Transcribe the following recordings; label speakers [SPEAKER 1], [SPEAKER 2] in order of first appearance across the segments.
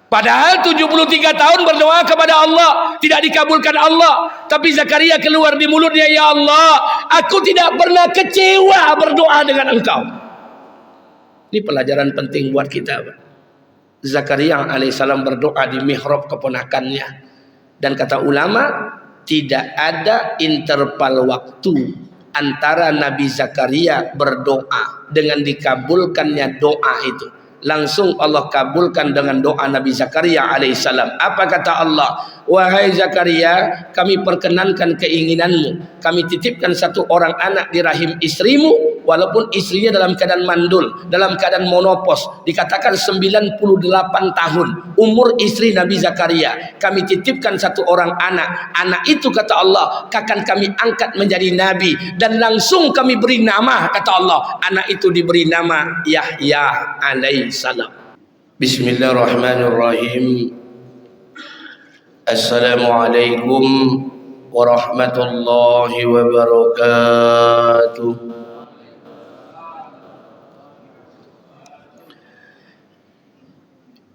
[SPEAKER 1] Padahal 73 tahun berdoa kepada Allah, tidak dikabulkan Allah. Tapi Zakaria keluar di mulutnya, ya Allah, aku tidak pernah kecewa berdoa dengan Engkau. Ini pelajaran penting buat kita. Zakaria alaihissalam berdoa di mihrab keponakannya. Dan kata ulama, tidak ada interval waktu antara Nabi Zakaria berdoa dengan dikabulkannya doa itu. Langsung Allah kabulkan dengan doa Nabi Zakaria alaihissalam. Apa kata Allah? Wahai Zakaria, kami perkenankan keinginanmu. Kami titipkan satu orang anak di rahim istrimu, walaupun istrinya dalam keadaan mandul, dalam keadaan monopos. Dikatakan 98 tahun umur istri Nabi Zakaria. Kami titipkan satu orang anak. Anak itu kata Allah akan kami angkat menjadi nabi, dan langsung kami beri nama, kata Allah, anak itu diberi nama Yahya alaihissalam. Bismillahirrahmanirrahim. Assalamualaikum warahmatullahi wabarakatuh.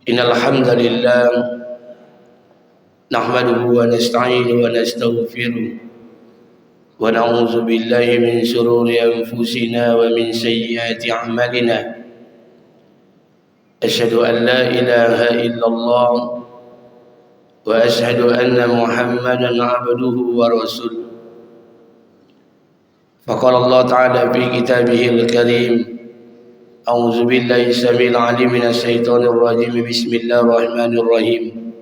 [SPEAKER 1] Innal hamdalillah nahmaduhu wa nasta'inuhu wa nastaghfiruh wa na'udzu billahi min shururi anfusina wa min sayyiati a'malina. Asyhadu an la ilaha illallah wa asyhadu anna Muhammadan 'abduhu wa rasuluh. Faqala Allah ta'ala fi kitabihil karim, a'udzu billahi samil 'alim minasy syaithanir rajim. Bismillahir rahim.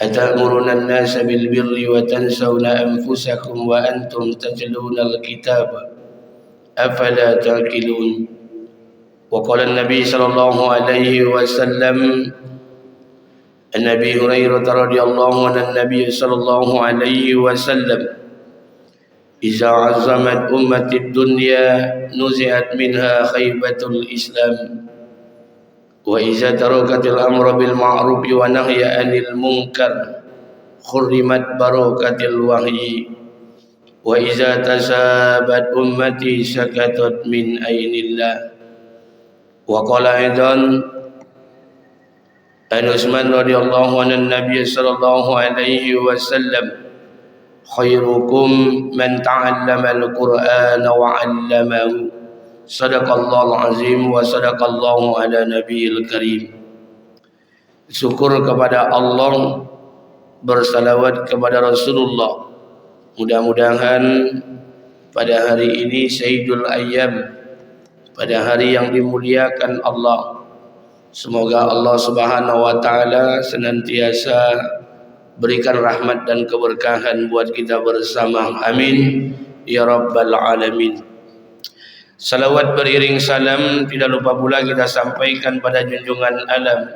[SPEAKER 1] Atamuruna an-nasa bil birri wa tansawna anfusakum wa antum tatluna al-kitaba afala ta'qilun. Wa qala an-nabi sallallahu alaihi wasallam, an Abi Hurairah radhiyallahu anhu, an-nabi sallallahu alaihi wasallam, iza azamat ummati dunya nuzi'at minha khaybatul islam, wa iza tarakatil amra bil ma'ruf wa nahya 'anil munkar khurrimat barakatil wahyi, wa iza tasabat ummati sakatat min ainillah. Wa qala aidan an Utsman radhiyallahu anhu, an-nabiy sallallahu alaihi wasallam, khairukum man ta'allama al-Qur'ana wa 'allamahu. Sadaqallahul azim wa sadaqallahu ala nabiyil karim. Syukur kepada Allah, bersalawat kepada Rasulullah. Mudah-mudahan pada hari ini Sayyidul Ayyam, pada hari yang dimuliakan Allah, semoga Allah Subhanahu wa taala senantiasa berikan rahmat dan keberkahan buat kita bersama. Amin ya rabbal alamin. Salawat beriring salam tidak lupa pula kita sampaikan pada junjungan alam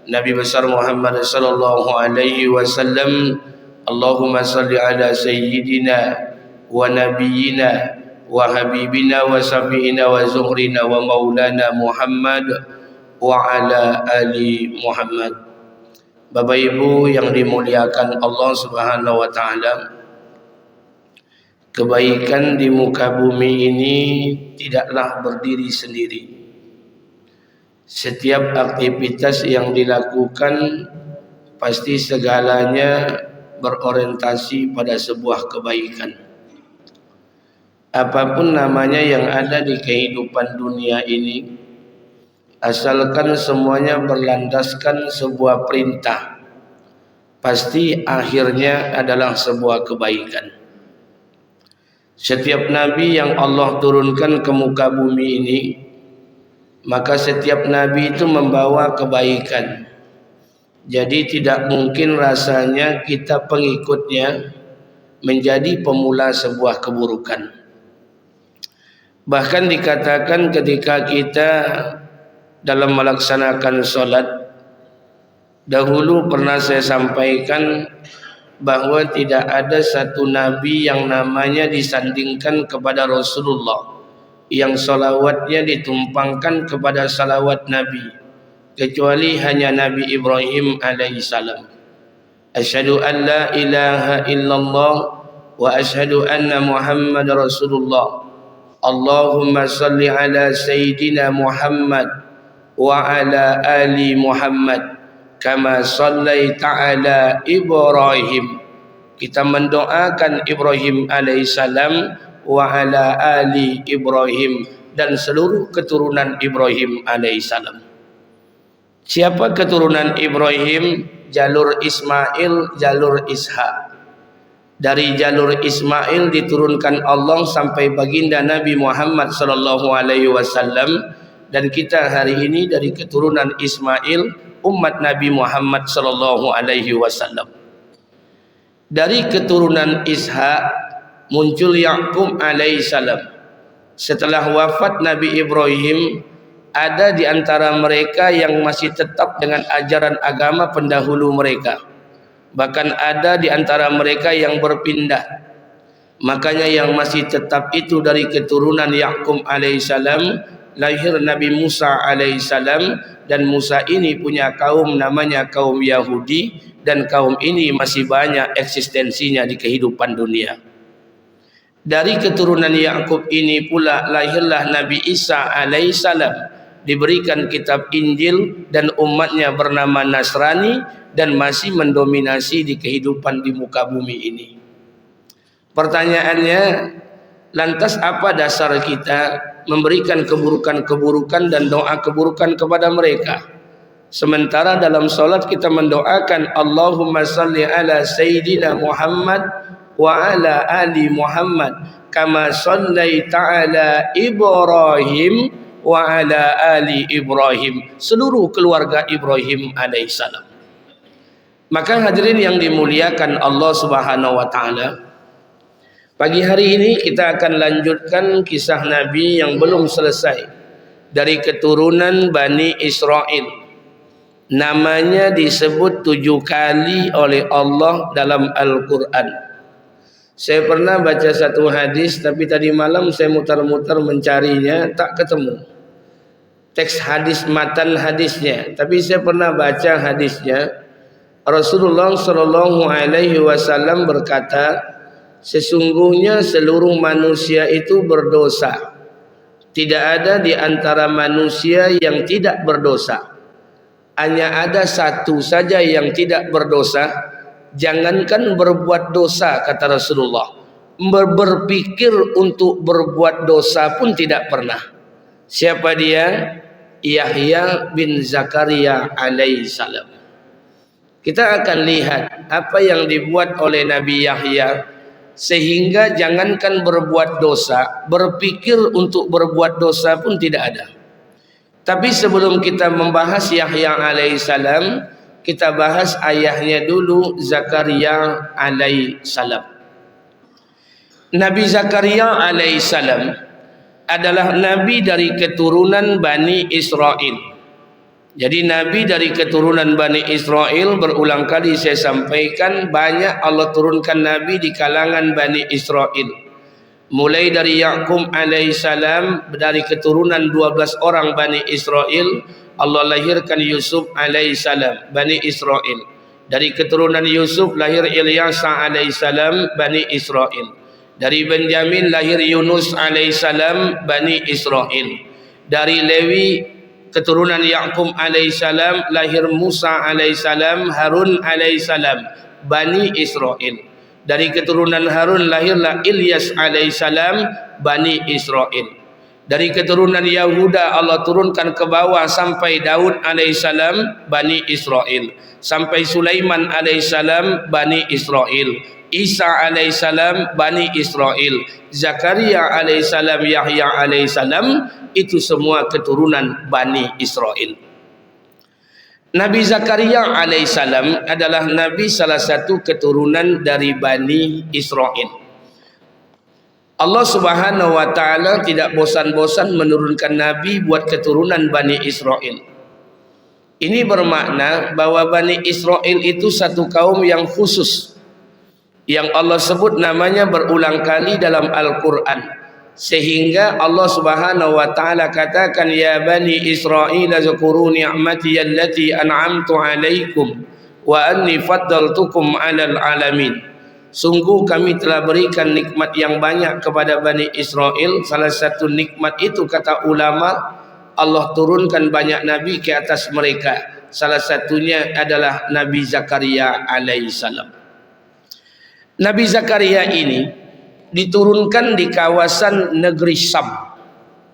[SPEAKER 1] Nabi besar Muhammad sallallahu alaihi wasallam. Allahumma salli ala sayyidina wa nabiyyina wa habibina wa syafi'ina wa zuhrina wa maulana Muhammad wa ala ali Muhammad. Bapak Ibu yang dimuliakan Allah Subhanahu wa taala, kebaikan di muka bumi ini tidaklah berdiri sendiri. Setiap aktivitas yang dilakukan pasti segalanya berorientasi pada sebuah kebaikan. Apapun namanya yang ada di kehidupan dunia ini, asalkan semuanya berlandaskan sebuah perintah, pasti akhirnya adalah sebuah kebaikan. Setiap nabi yang Allah turunkan ke muka bumi ini, maka setiap nabi itu membawa kebaikan. Jadi tidak mungkin rasanya kita pengikutnya menjadi pemula sebuah keburukan. Bahkan dikatakan ketika kita dalam melaksanakan sholat, dahulu pernah saya sampaikan bahwa tidak ada satu nabi yang namanya disandingkan kepada Rasulullah, yang salawatnya ditumpangkan kepada salawat Nabi, kecuali hanya Nabi Ibrahim alaihissalam. Asyhadu an la ilaha illallah wa asyhadu anna Muhammad Rasulullah. Allahumma salli ala Sayyidina Muhammad wa ala ali Muhammad kama sallaita ala Ibrahim. Kita mendoakan Ibrahim alaihissalam wa ala ali Ibrahim dan seluruh keturunan Ibrahim alaihissalam. Siapa keturunan Ibrahim? Jalur Ismail, jalur Ishak. Dari jalur Ismail diturunkan Allah sampai baginda Nabi Muhammad sallallahu alaihi wasallam, dan kita hari ini dari keturunan Ismail, umat Nabi Muhammad sallallahu alaihi wasallam. Dari keturunan Ishak muncul Yaqub alaihissalam. Setelah wafat Nabi Ibrahim, ada di antara mereka yang masih tetap dengan ajaran agama pendahulu mereka. Bahkan ada di antara mereka yang berpindah. Makanya yang masih tetap itu dari keturunan Yaqub alaihissalam, lahir Nabi Musa alaihissalam, dan Musa ini punya kaum namanya kaum Yahudi, dan kaum ini masih banyak eksistensinya di kehidupan dunia. Dari keturunan Yaqub ini pula lahirlah Nabi Isa alaihissalam, diberikan kitab Injil dan umatnya bernama Nasrani dan masih mendominasi di kehidupan di muka bumi ini. Pertanyaannya, lantas apa dasar kita memberikan keburukan-keburukan dan doa keburukan kepada mereka? Sementara dalam solat kita mendoakan Allahumma salli ala Sayyidina Muhammad wa ala ali Muhammad kama sallaita ala Ibrahim wa ala ali Ibrahim, seluruh keluarga Ibrahim alaihissalam. Maka hadirin yang dimuliakan Allah subhanahu wa ta'ala, pagi hari ini kita akan lanjutkan kisah Nabi yang belum selesai dari keturunan Bani Israel. Namanya disebut 7 kali oleh Allah dalam Al-Quran. Saya pernah baca satu hadis, tapi tadi malam saya mutar-mutar mencarinya, tak ketemu teks hadis, matan hadisnya. Tapi saya pernah baca hadisnya. Rasulullah Shallallahu Alaihi Wasallam berkata, sesungguhnya seluruh manusia itu berdosa. Tidak ada di antara manusia yang tidak berdosa. Hanya ada satu saja yang tidak berdosa. Jangankan berbuat dosa, kata Rasulullah, berpikir untuk berbuat dosa pun tidak pernah. Siapa dia? Yahya bin Zakaria alaihissalam. Kita akan lihat apa yang dibuat oleh Nabi Yahya sehingga jangankan berbuat dosa, berpikir untuk berbuat dosa pun tidak ada. Tapi sebelum kita membahas Yahya alaihissalam, kita bahas ayahnya dulu, Zakaria alaihissalam. Nabi Zakaria alaihissalam adalah nabi dari keturunan Bani Israel. Jadi nabi dari keturunan Bani Israel, berulang kali saya sampaikan, banyak Allah turunkan nabi di kalangan Bani Israel. Mulai dari Yaqub alaihissalam, dari keturunan 12 orang Bani Israel, Allah lahirkan Yusuf alaihissalam, Bani Israel. Dari keturunan Yusuf lahir Ilyasa alaihissalam, Bani Israel. Dari Benjamin lahir Yunus alaihissalam, Bani Israel. Dari Lewi keturunan Yaqub alaihissalam lahir Musa alaihissalam, Harun alaihissalam, Bani Israel. Dari keturunan Harun lahirlah Ilyas alaihissalam, Bani Israel. Dari keturunan Yahuda Allah turunkan ke bawah sampai Daud alaihissalam, Bani Israel. Sampai Sulaiman alaihissalam, Bani Israel. Isa alaihissalam, Bani Israel. Zakaria alaihissalam, Yahya alaihissalam, itu semua keturunan Bani Israel. Nabi Zakaria alaihissalam adalah nabi salah satu keturunan dari Bani Israel. Allah subhanahu wa ta'ala tidak bosan-bosan menurunkan nabi buat keturunan Bani Israel. Ini bermakna bahwa Bani Israel itu satu kaum yang khusus, yang Allah sebut namanya berulang kali dalam Al-Quran. Sehingga Allah subhanahu wa ta'ala katakan, ya Bani Israel zukuru ni'mati allati an'amtu alaikum wa anni faddaltukum alal alamin. Sungguh kami telah berikan nikmat yang banyak kepada Bani Israel. Salah satu nikmat itu, kata ulama, Allah turunkan banyak nabi ke atas mereka. Salah satunya adalah Nabi Zakaria alaihissalam. Nabi Zakaria ini diturunkan di kawasan negeri Syam,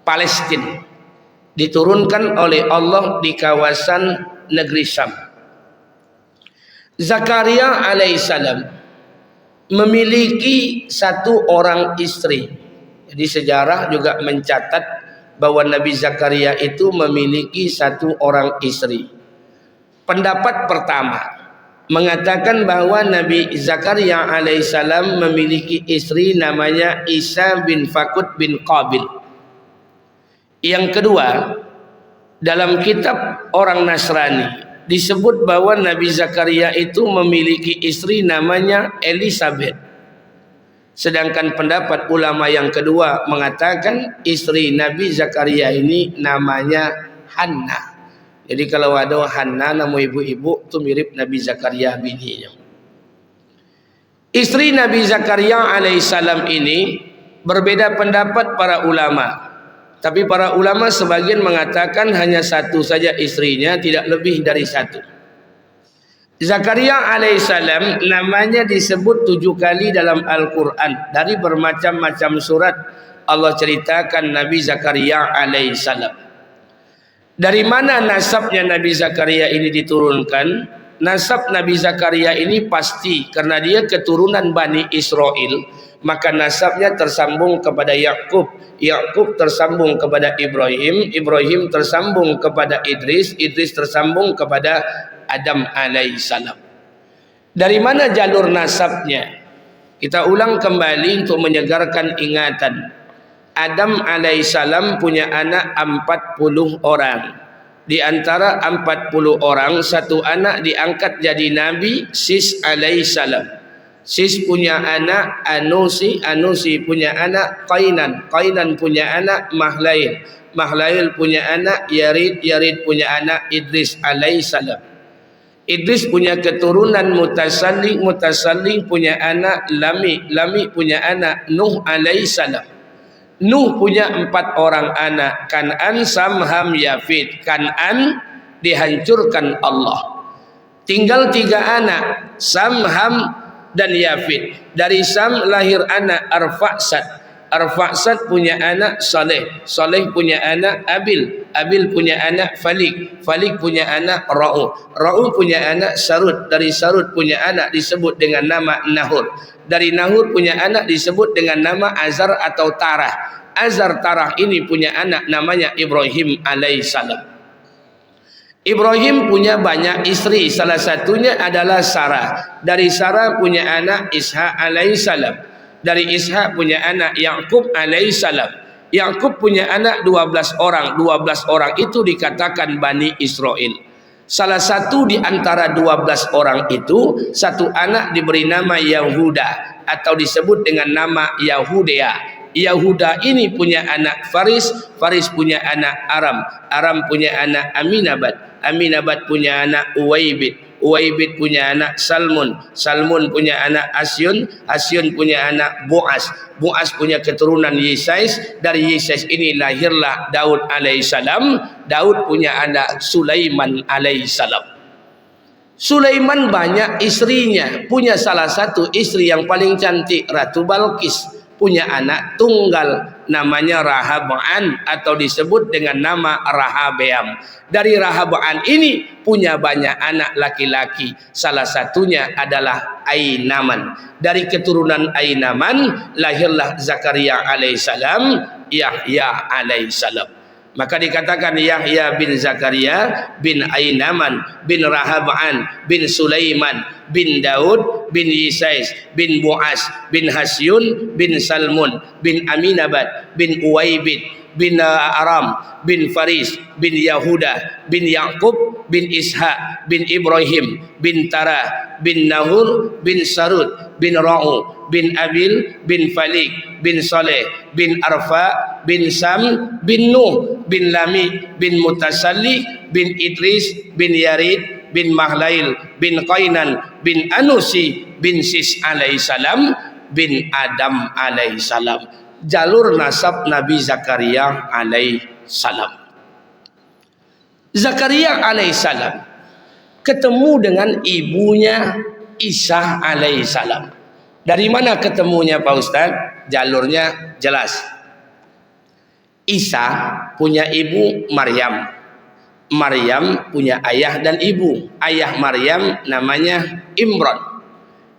[SPEAKER 1] Palestina. Diturunkan oleh Allah di kawasan negeri Syam. Zakaria alaihissalam memiliki satu orang istri. Jadi sejarah juga mencatat bahwa Nabi Zakaria itu memiliki satu orang istri. Pendapat pertama mengatakan bahwa Nabi Zakaria alaihissalam memiliki istri namanya Isa bin Fakut bin Qabil. Yang kedua, dalam kitab orang Nasrani disebut bahwa Nabi Zakaria itu memiliki istri namanya Elizabeth. Sedangkan pendapat ulama yang kedua mengatakan istri Nabi Zakaria ini namanya Hannah. Jadi kalau ada Hannah nama ibu-ibu itu mirip Nabi Zakaria bininya. Istri Nabi Zakaria alaihissalam ini berbeda pendapat para ulama. Tapi para ulama sebagian mengatakan hanya satu saja istrinya, tidak lebih dari satu. Zakaria alaihissalam namanya disebut 7 kali dalam Al-Quran. Dari bermacam-macam surat Allah ceritakan Nabi Zakaria alaihissalam. Dari mana nasabnya Nabi Zakaria ini diturunkan? Nasab Nabi Zakaria ini pasti karena dia keturunan Bani Israel, maka nasabnya tersambung kepada Yakub, Yakub tersambung kepada Ibrahim, Ibrahim tersambung kepada Idris, Idris tersambung kepada Adam alaihissalam. Dari mana jalur nasabnya? Kita ulang kembali untuk menyegarkan ingatan. Adam alaihissalam punya anak 40 orang. Di antara 40 orang, satu anak diangkat jadi nabi, Sis alaihissalam. Sis punya anak Anusi, Anusi punya anak Qainan, Qainan punya anak Mahlail, Mahlail punya anak Yarid, Yarid punya anak Idris alaihissalam. Idris punya keturunan Mutasalli, Mutasalli punya anak Lami, Lami punya anak Nuh alaihissalam. Nuh punya 4 orang anak, Kan'an, Sam, Ham, Yafid. Kan'an dihancurkan Allah. Tinggal 3 anak, Sam, Ham, dan Yafid. Dari Sam lahir anak Arfaksad. Arfaksad punya anak Saleh. Saleh punya anak Abil. Abil punya anak Falik. Falik punya anak Ra'u. Ra'u punya anak Sarud. Dari Sarud punya anak disebut dengan nama Nahur. Dari Nahur punya anak disebut dengan nama Azar atau Tarah. Azar Tarah ini punya anak namanya Ibrahim alaihissalam. Ibrahim punya banyak istri, salah satunya adalah Sarah. Dari Sarah punya anak Ishak alaihissalam. Dari Ishak punya anak Yakub alaihissalam. Yakub punya anak 12 orang. 12 orang itu dikatakan Bani Israel. Salah satu di antara 12 orang itu, satu anak diberi nama Yahuda atau disebut dengan nama Yahudea. Yahuda ini punya anak Faris, Faris punya anak Aram, Aram punya anak Aminabad, Aminabad punya anak Uwaibid, Uwaibid punya anak Salmun, Salmun punya anak Asyun, Asyun punya anak Boaz, Boaz punya keturunan Yesais. Dari Yesais ini lahirlah Daud alaihissalam. Daud punya anak Sulaiman alaihissalam. Sulaiman banyak istrinya, punya salah satu istri yang paling cantik, Ratu Balqis. Punya anak tunggal namanya Rahab'an atau disebut dengan nama Rahabeam. Dari Rahab'an ini punya banyak anak laki-laki. Salah satunya adalah Ainaman. Dari keturunan Ainaman lahirlah Zakaria alaihissalam, Yahya alaihissalam. Maka dikatakan Yahya bin Zakaria bin Ainaman bin Rahab'an bin Sulaiman bin Daud bin Yesais bin Boaz bin Hasyun bin Salmun bin Aminabad bin Uwaibid bin Aram bin Faris bin Yahuda bin Yakub bin Ishak bin Ibrahim bin Tarah bin Nahur bin Sarud bin Ra'u bin Abil bin Falik bin Saleh bin Arfa bin Sam bin Nuh bin Lami bin Mutasalli bin Idris bin Yarid bin Mahlail bin Qainan bin Anusi bin Sis alaihissalam bin Adam alaihissalam. Jalur nasab Nabi Zakaria alaihissalam. Zakaria alaihissalam ketemu dengan ibunya Isa alaihissalam. Dari mana ketemunya Pak Ustadz? Jalurnya jelas. Isa punya ibu Maryam. Maryam punya ayah dan ibu. Ayah Maryam namanya Imran.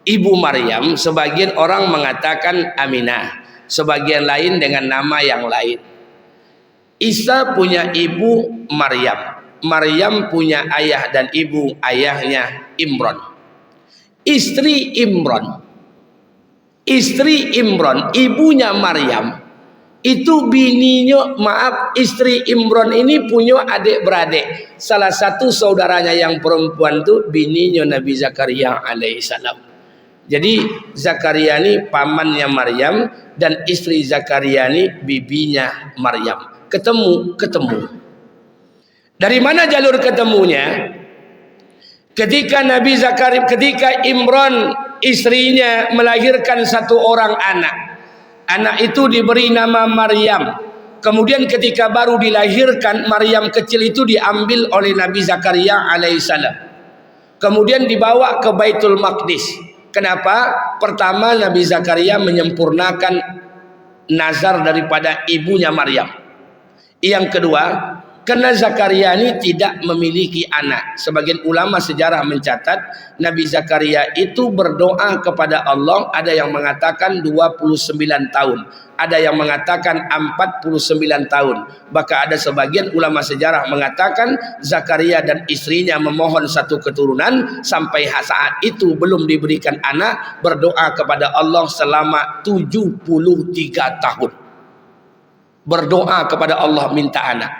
[SPEAKER 1] Ibu Maryam sebagian orang mengatakan Aminah, sebagian lain dengan nama yang lain. Isa punya ibu Maryam. Maryam punya ayah dan ibu, ayahnya Imran. Istri Imran, ibunya Maryam, itu bininya, istri Imran ini punya adik beradik. Salah satu saudaranya yang perempuan itu bininya Nabi Zakaria alaihissalam. Jadi Zakaria ini pamannya Maryam dan istri Zakaria ini bibinya Maryam. Ketemu. Dari mana jalur ketemunya? Ketika Imran istrinya melahirkan satu orang anak. Anak itu diberi nama Maryam. Kemudian ketika baru dilahirkan, Maryam kecil itu diambil oleh Nabi Zakaria alaihissalam. Kemudian dibawa ke Baitul Maqdis. Kenapa? Pertama, Nabi Zakaria menyempurnakan nazar daripada ibunya Maryam. Yang kedua, karena Zakaria ini tidak memiliki anak. Sebagian ulama sejarah mencatat Nabi Zakaria itu berdoa kepada Allah, ada yang mengatakan 29 tahun, ada yang mengatakan 49 tahun. Bahkan ada sebagian ulama sejarah mengatakan Zakaria dan istrinya memohon satu keturunan sampai saat itu belum diberikan anak, berdoa kepada Allah selama 73 tahun. Berdoa kepada Allah minta anak.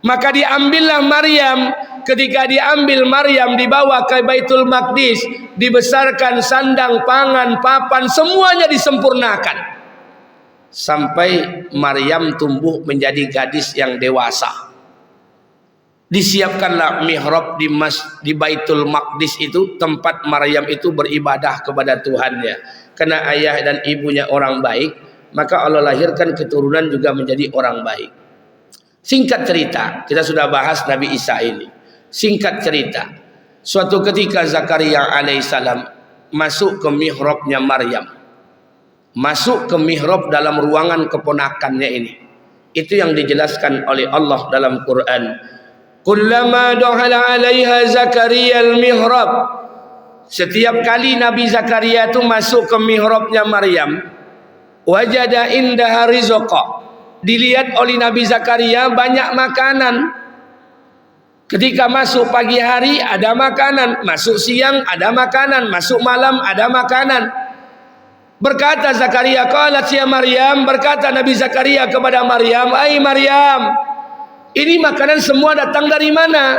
[SPEAKER 1] Maka diambillah Maryam. Ketika diambil Maryam dibawa ke Baitul Maqdis, dibesarkan sandang, pangan, papan, semuanya disempurnakan. Sampai Maryam tumbuh menjadi gadis yang dewasa. Disiapkanlah mihrab di Baitul Maqdis itu, tempat Maryam itu beribadah kepada Tuhannya. Karena ayah dan ibunya orang baik, maka Allah lahirkan keturunan juga menjadi orang baik. Singkat cerita, kita sudah bahas Nabi Isa ini. Singkat cerita, suatu ketika Zakaria alaihissalam masuk ke mihrabnya Maryam. Masuk ke mihrab dalam ruangan keponakannya ini. Itu yang dijelaskan oleh Allah dalam Quran. Kullama dakhala 'alaiha Zakaria al-mihrab. Setiap kali Nabi Zakaria itu masuk ke mihrabnya Maryam, wajada indaha rizqa. Dilihat oleh Nabi Zakaria banyak makanan. Ketika masuk pagi hari ada makanan, masuk siang ada makanan, masuk malam ada makanan. Berkata Zakaria, qalat ya Maryam, berkata Nabi Zakaria kepada Maryam, "Ai Maryam, ini makanan semua datang dari mana?"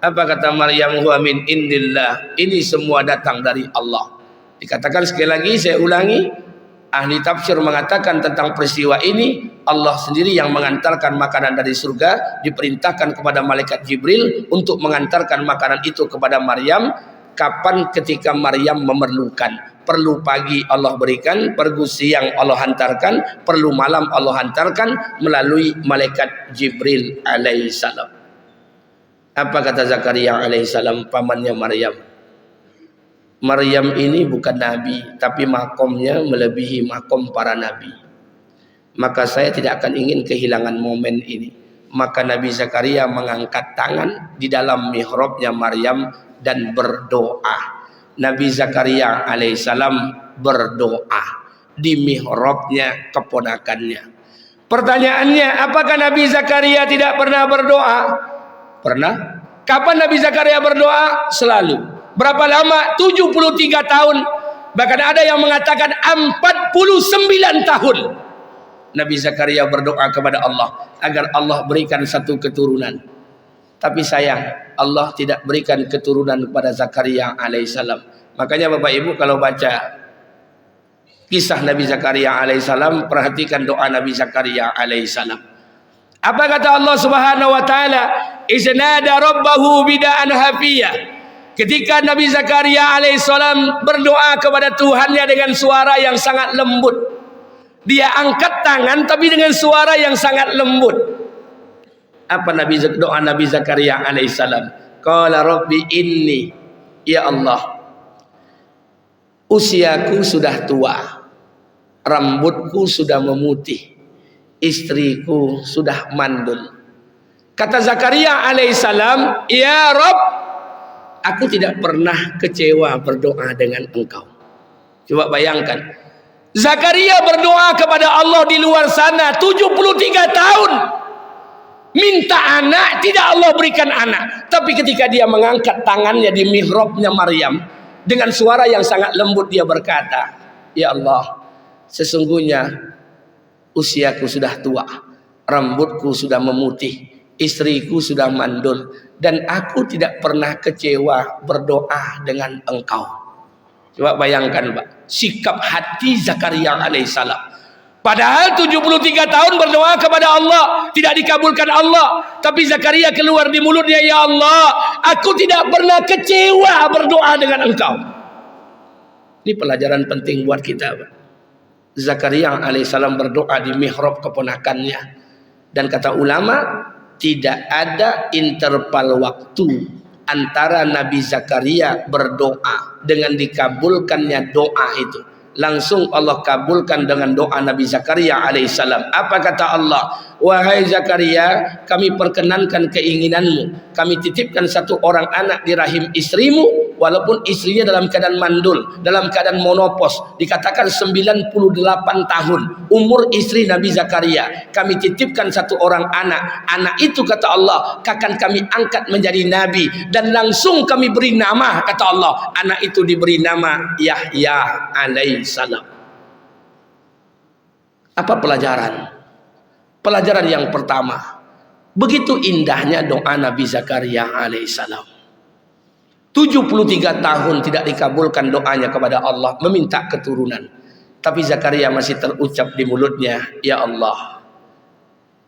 [SPEAKER 1] Apa kata Maryam? "Huwa min indillah." Ini semua datang dari Allah. Dikatakan sekali lagi, saya ulangi, ahli tafsir mengatakan tentang peristiwa ini, Allah sendiri yang mengantarkan makanan dari surga, diperintahkan kepada malaikat Jibril untuk mengantarkan makanan itu kepada Maryam. Kapan? Ketika Maryam memerlukan. Perlu pagi Allah berikan, perlu siang Allah hantarkan, perlu malam Allah hantarkan melalui malaikat Jibril alaihissalam. Apa kata Zakaria alaihissalam, pamannya Maryam? Maryam ini bukan nabi, tapi makomnya melebihi makom para nabi. Maka saya tidak akan ingin kehilangan momen ini. Maka Nabi Zakaria mengangkat tangan di dalam mihrabnya Maryam dan berdoa. Nabi Zakaria alaihissalam berdoa di mihrabnya keponakannya. Pertanyaannya, apakah Nabi Zakaria tidak pernah berdoa? Pernah. Kapan Nabi Zakaria berdoa? Selalu. Berapa lama? 73 tahun. Bahkan ada yang mengatakan 49 tahun. Nabi Zakaria berdoa kepada Allah agar Allah berikan satu keturunan. Tapi sayang, Allah tidak berikan keturunan kepada Zakaria alaihissalam. Makanya Bapak Ibu kalau baca kisah Nabi Zakaria alaihissalam, perhatikan doa Nabi Zakaria alaihissalam. Apa kata Allah Subhanahu wa taala? Iznada rabbahu bida'an hafiyah. Ketika Nabi Zakaria alaihissalam berdoa kepada Tuhannya dengan suara yang sangat lembut. Dia angkat tangan tapi dengan suara yang sangat lembut. Apa doa Nabi Zakaria alaihissalam? Qala rabbi inni, ya Allah, usiaku sudah tua, rambutku sudah memutih, istriku sudah mandul. Kata Zakaria alaihissalam, ya Rabb, aku tidak pernah kecewa berdoa dengan engkau. Coba bayangkan, Zakaria berdoa kepada Allah di luar sana 73 tahun, minta anak, tidak Allah berikan anak. Tapi ketika dia mengangkat tangannya di mihrabnya Maryam, dengan suara yang sangat lembut dia berkata, ya Allah, sesungguhnya usiaku sudah tua, rambutku sudah memutih, istriku sudah mandul, dan aku tidak pernah kecewa berdoa dengan engkau. Coba bayangkan Pak, sikap hati Zakaria alaihissalam. Padahal 73 tahun berdoa kepada Allah, tidak dikabulkan Allah. Tapi Zakaria keluar di mulutnya, ya Allah, aku tidak pernah kecewa berdoa dengan engkau. Ini pelajaran penting buat kita Pak. Zakaria alaihissalam berdoa di mihrab keponakannya. Dan kata ulama, tidak ada interval waktu antara Nabi Zakaria berdoa dengan dikabulkannya doa itu. Langsung Allah kabulkan dengan doa Nabi Zakaria alaihissalam. Apa kata Allah? Wahai Zakaria, kami perkenankan keinginanmu. Kami titipkan satu orang anak di rahim istrimu, walaupun istrinya dalam keadaan mandul, dalam keadaan monopos. Dikatakan 98 tahun umur istri Nabi Zakaria. Kami titipkan satu orang anak. Anak itu kata Allah akan kami angkat menjadi nabi, dan langsung kami beri nama, kata Allah, anak itu diberi nama Yahya alaihissalam. Apa pelajaran? Pelajaran yang pertama, begitu indahnya doa Nabi Zakaria alaihissalam. 73 tahun tidak dikabulkan doanya kepada Allah, meminta keturunan. Tapi Zakaria masih terucap di mulutnya, ya Allah,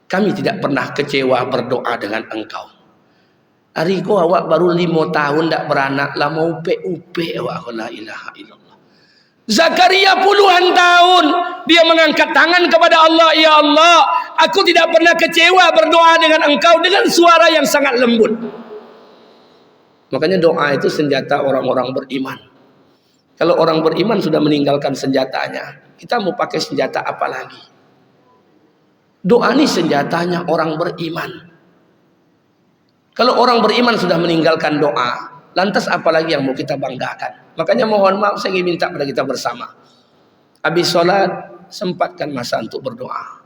[SPEAKER 1] kami tidak pernah kecewa berdoa dengan engkau. Hari ko awak baru 5 tahun tak beranak lah, mau upe awak, la ilaha illallah. Zakaria puluhan tahun dia mengangkat tangan kepada Allah, ya Allah, aku tidak pernah kecewa berdoa dengan engkau, dengan suara yang sangat lembut. Makanya doa itu senjata orang-orang beriman. Kalau orang beriman sudah meninggalkan senjatanya, kita mau pakai senjata apa lagi? Doa ini senjatanya orang beriman. Kalau orang beriman sudah meninggalkan doa, lantas apalagi yang mau kita banggakan? Makanya mohon maaf, saya ingin minta pada kita bersama, habis sholat sempatkan masa untuk berdoa.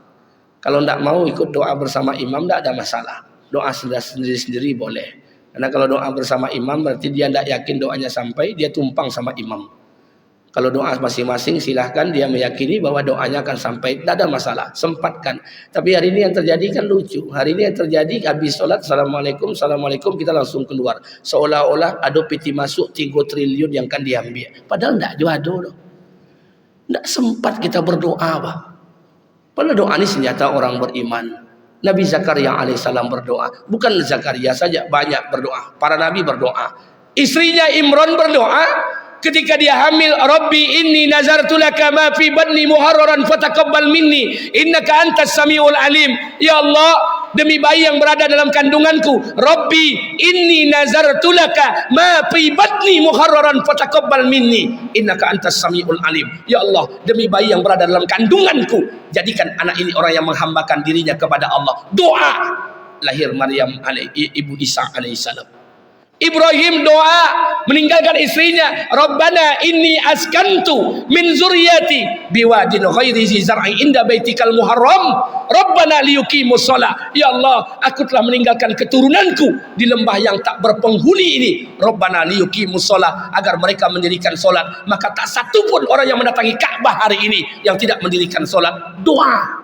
[SPEAKER 1] Kalau tidak mau ikut doa bersama imam, tidak ada masalah. Doa sendiri-sendiri boleh. Karena kalau doa bersama imam berarti dia tidak yakin doanya sampai, dia tumpang sama imam. Kalau doa masing-masing silahkan dia meyakini bahwa doanya akan sampai, tidak ada masalah, sempatkan. Tapi hari ini yang terjadi kan lucu. Hari ini yang terjadi habis sholat, assalamualaikum, assalamualaikum, kita langsung keluar. Seolah-olah ada peti masuk 3 triliun yang akan diambil. Padahal tidak jodoh. Tidak sempat kita berdoa Pak. Padahal doa ini senjata orang beriman. Nabi Zakaria alaihissalam berdoa. Bukan Zakaria saja, banyak berdoa. Para nabi berdoa. Istrinya Imran berdoa ketika dia hamil, Rabbi inni nazartu laka ma fi batni muharraran fataqabbal minni innaka antas samiul alim. Ya Allah, demi bayi yang berada dalam kandunganku, Rabbi inni nazartu laka ma fi batni muharraran fataqabbal minni innaka antas samiul alim. Ya Allah, demi bayi yang berada dalam kandunganku, jadikan anak ini orang yang menghambakan dirinya kepada Allah. Doa lahir Maryam ibu Isa alaihissalam. Ibrahim doa meninggalkan istrinya, Rabbana inni askantu min zuriyati biwadin ghairi zi zar'in inda baitikal muharram Rabbana liyuqimus shalah. Ya Allah, aku telah meninggalkan keturunanku di lembah yang tak berpenghuni ini, Rabbana liyuqimus shalah, agar mereka mendirikan salat. Maka tak satu pun orang yang mendatangi Ka'bah hari ini yang tidak mendirikan salat. Doa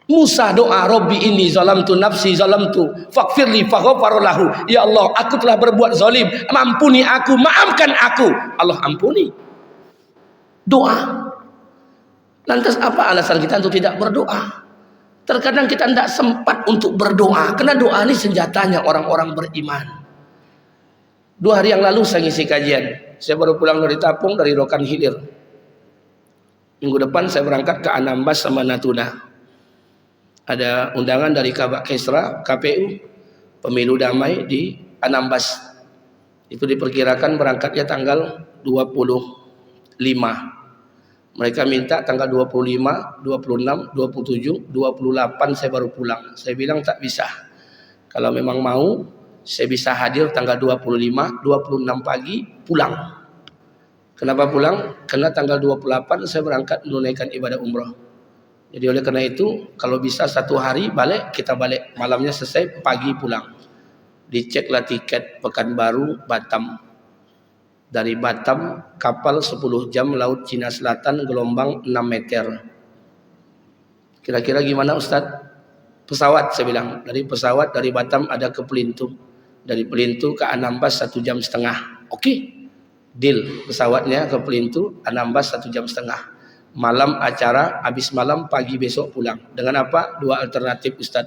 [SPEAKER 1] Musa doa, Rabbi inni zalamtu nafsi zalamtu faghfirli faghfara lahu. Ya Allah, aku telah berbuat zalim, ampuni aku, maafkan aku. Allah ampuni. Doa. Lantas apa alasan kita untuk tidak berdoa? Terkadang kita tidak sempat untuk berdoa, karena doa ini senjatanya orang-orang beriman. 2 hari yang lalu saya ngisi kajian. Saya baru pulang dari Tapung, dari Rokan Hilir. Minggu depan saya berangkat ke Anambas sama Natuna. Ada undangan dari Kabak Kesra, KPU, pemilu damai di Anambas. Itu diperkirakan berangkatnya tanggal 25. Mereka minta tanggal 25, 26, 27, 28 saya baru pulang. Saya bilang tak bisa. Kalau memang mau, saya bisa hadir tanggal 25, 26 pagi pulang. Kenapa pulang? Karena tanggal 28 saya berangkat menunaikan ibadah umrah. Jadi oleh karena itu, kalau bisa 1 hari balik, kita balik. Malamnya selesai, pagi pulang. Diceklah tiket Pekanbaru, Batam. Dari Batam, kapal 10 jam laut Cina Selatan, gelombang 6 meter. Kira-kira gimana Ustaz? Pesawat saya bilang. Dari pesawat dari Batam ada ke Pelintu. Dari Pelintu ke Anambas 1,5 jam. Oke. Deal. Pesawatnya ke Pelintu, Anambas 1,5 jam. Malam acara, habis malam, pagi besok pulang. Dengan apa? 2 alternatif Ustaz.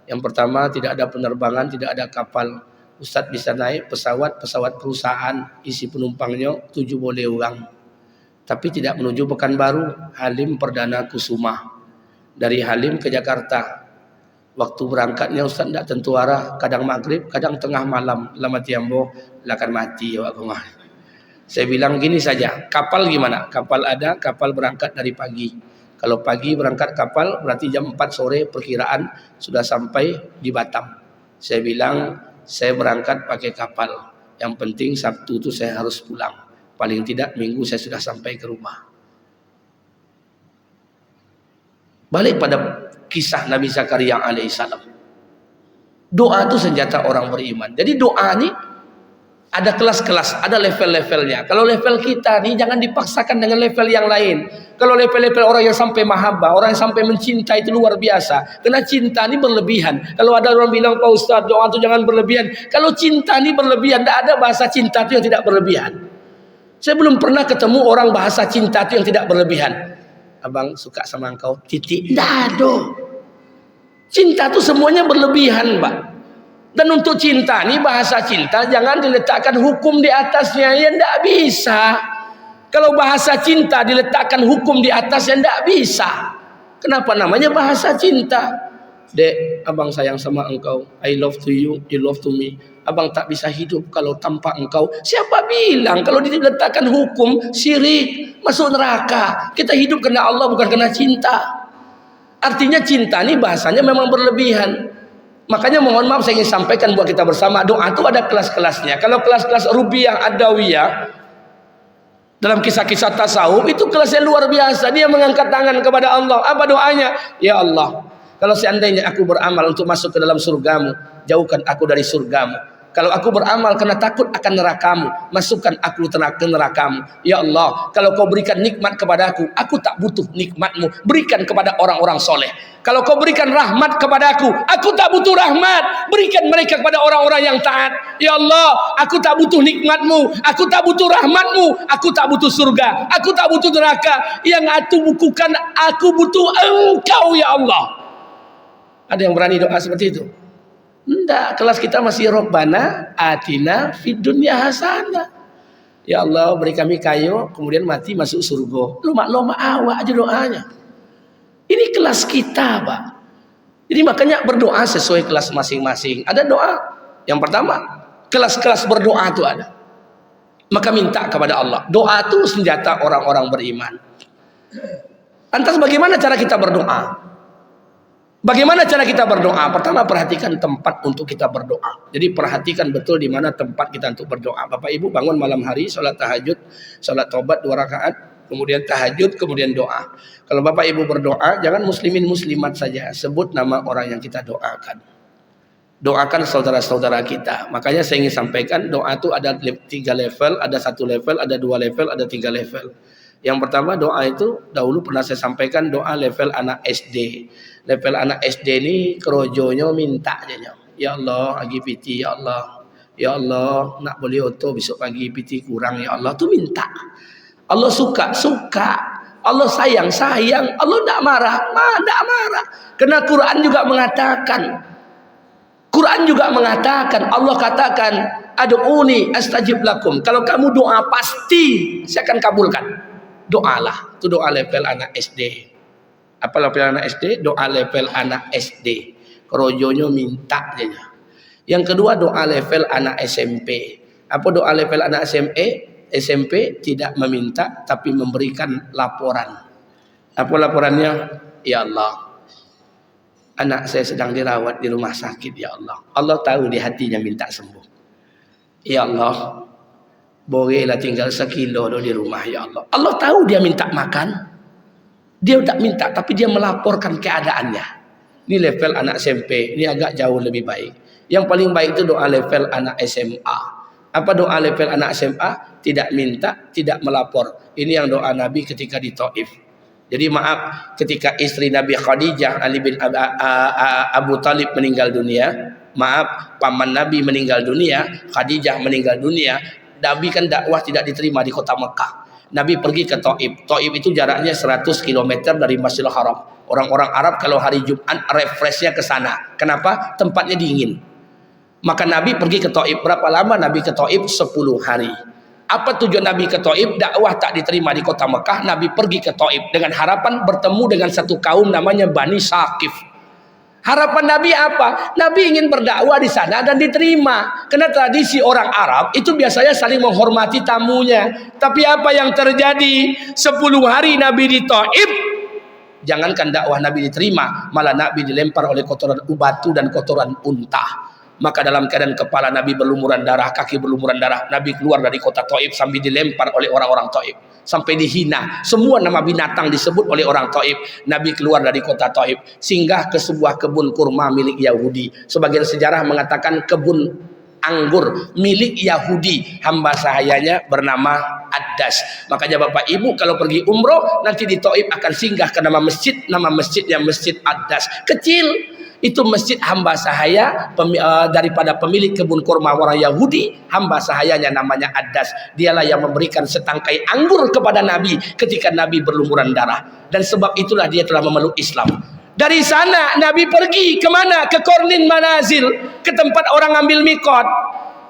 [SPEAKER 1] Yang pertama, tidak ada penerbangan, tidak ada kapal. Ustaz bisa naik pesawat perusahaan, isi penumpangnya 7 boleh orang. Tapi tidak menuju Pekanbaru, Halim Perdana Kusuma. Dari Halim ke Jakarta. Waktu berangkatnya Ustaz tidak tentu arah, kadang maghrib, kadang tengah malam. Lama tiambo, akan mati. Saya bilang gini saja, kapal gimana? Kapal ada, kapal berangkat dari pagi. Kalau pagi berangkat kapal, berarti jam 4 sore perkiraan sudah sampai di Batam. Saya bilang, saya berangkat pakai kapal. Yang penting Sabtu itu saya harus pulang. Paling tidak Minggu saya sudah sampai ke rumah. Balik pada kisah Nabi Zakaria alaihissalam. Doa itu senjata orang beriman. Jadi doa ini ada kelas-kelas, ada level-levelnya. Kalau level kita nih jangan dipaksakan dengan level yang lain. Kalau level-level orang yang sampai mahabbah, orang yang sampai mencinta itu luar biasa. Karena cinta ini berlebihan. Kalau ada orang bilang, Pak Ustaz, doa itu jangan berlebihan. Kalau cinta ini berlebihan, tidak ada bahasa cinta itu yang tidak berlebihan. Saya belum pernah ketemu orang bahasa cinta itu yang tidak berlebihan. Abang suka sama engkau, titik. Dado. Cinta itu semuanya berlebihan, Pak. Dan untuk cinta ini, bahasa cinta jangan diletakkan hukum di atasnya, ya tidak bisa. Kalau bahasa cinta diletakkan hukum di atasnya, tidak bisa. Kenapa namanya bahasa cinta? Dek, abang sayang sama engkau. I love to you, you love to me. Abang tak bisa hidup kalau tanpa engkau. Siapa bilang kalau diletakkan hukum syirik, masuk neraka? Kita hidup karena Allah, bukan karena cinta. Artinya cinta ini bahasanya memang berlebihan. Makanya mohon maaf saya ingin sampaikan buat kita bersama, doa itu ada kelas-kelasnya. Kalau kelas-kelas Rubiyah, Adawiyah, dalam kisah-kisah tasawuf itu kelasnya luar biasa. Dia mengangkat tangan kepada Allah. Apa doanya? Ya Allah, kalau seandainya aku beramal untuk masuk ke dalam surgamu, jauhkan aku dari surgamu. Kalau aku beramal karena takut akan nerakamu, masukkan aku ke nerakamu. Ya Allah, kalau kau berikan nikmat kepadaku, aku tak butuh nikmatmu. Berikan kepada orang-orang soleh. Kalau kau berikan rahmat kepadaku, aku tak butuh rahmat. Berikan mereka kepada orang-orang yang taat. Ya Allah, aku tak butuh nikmatmu, aku tak butuh rahmatmu, aku tak butuh surga, aku tak butuh neraka. Yang aku bukukan, aku butuh engkau ya Allah. Ada yang berani doa seperti itu? Enggak, kelas kita masih Rabbana atina fid dunya hasanah. Ya Allah, beri kami kayu, kemudian mati masuk surga. Loma-loma awak aja doanya. Ini kelas kita, Pak. Jadi makanya berdoa sesuai kelas masing-masing. Ada doa. Yang pertama, kelas-kelas berdoa itu ada. Maka minta kepada Allah. Doa itu senjata orang-orang beriman. Lantas bagaimana cara kita berdoa? Bagaimana cara kita berdoa? Pertama, perhatikan tempat untuk kita berdoa. Jadi perhatikan betul di mana tempat kita untuk berdoa. Bapak Ibu bangun malam hari, sholat tahajud, sholat taubat 2 rakaat, kemudian tahajud, kemudian doa. Kalau Bapak Ibu berdoa, jangan muslimin muslimat saja. Sebut nama orang yang kita doakan. Doakan saudara-saudara kita. Makanya saya ingin sampaikan, doa itu ada 3 level, ada 1 level, ada 2 level, ada 3 level. Yang pertama, doa itu dahulu pernah saya sampaikan, doa level anak SD. Level anak SD ini kerojonya minta aja. Ya Allah, pagi piti, ya Allah. Ya Allah, nak boleh oto besok pagi piti kurang, ya Allah. Itu minta. Allah suka. Allah sayang. Allah tidak marah. Tidak marah. Karena Quran juga mengatakan, Allah katakan, Ad'uni astajib lakum. Kalau kamu doa pasti saya akan kabulkan. Doalah. Itu doa level anak SD. Apa level anak SD? Doa level anak SD. Kerojonya minta aja. Yang kedua doa level anak SMP. Apa doa level anak SMP? Tidak meminta tapi memberikan laporan. Apa laporannya? Ya Allah, anak saya sedang dirawat di rumah sakit ya Allah. Allah tahu di hatinya minta sembuh. Ya Allah, bolehlah tinggal sekilo di rumah ya Allah. Allah tahu dia minta makan. Dia tak minta tapi dia melaporkan keadaannya. Ini level anak SMP. Ini agak jauh lebih baik. Yang paling baik itu doa level anak SMA. Apa doa level anak SMA? Tidak minta, tidak melapor. Ini yang doa Nabi ketika di Taif. Jadi maaf, ketika istri Nabi Khadijah Ali bin Abu Talib meninggal dunia, maaf, paman Nabi meninggal dunia, Khadijah meninggal dunia, Nabi kan dakwah tidak diterima di kota Mekah. Nabi pergi ke Taif. Taif itu jaraknya 100 km dari Masjidil Haram. Orang-orang Arab kalau hari Jumat refreshnya ke sana. Kenapa? Tempatnya dingin. Maka Nabi pergi ke Taif. Berapa lama Nabi ke Taif? 10 hari. Apa tujuan Nabi ke Taif? Dakwah tak diterima di kota Mekah. Nabi pergi ke Taif dengan harapan bertemu dengan satu kaum namanya Bani Saqif. Harapan Nabi apa? Nabi ingin berdakwah di sana dan diterima. Karena tradisi orang Arab itu biasanya saling menghormati tamunya. Tapi apa yang terjadi? 10 hari Nabi di Taif, jangankan dakwah Nabi diterima, malah Nabi dilempar oleh kotoran batu dan kotoran unta. Maka dalam keadaan kepala Nabi berlumuran darah, kaki berlumuran darah, Nabi keluar dari kota Taif sambil dilempar oleh orang-orang Taif, sampai dihina. Semua nama binatang disebut oleh orang Taif. Nabi keluar dari kota Taif, singgah ke sebuah kebun kurma milik Yahudi. Sebagian sejarah mengatakan kebun anggur milik Yahudi, hamba sahayanya bernama Addas. Makanya Bapak Ibu kalau pergi umroh nanti di Taif akan singgah ke nama masjidnya Masjid Addas. Kecil, itu masjid hamba sahaya daripada pemilik kebun kurma orang Yahudi. Hamba sahayanya namanya Addas. Dialah yang memberikan setangkai anggur kepada Nabi ketika Nabi berlumuran darah. Dan sebab itulah dia telah memeluk Islam. Dari sana Nabi pergi kemana? Ke Qornin Manazil, ke tempat orang ambil mikot.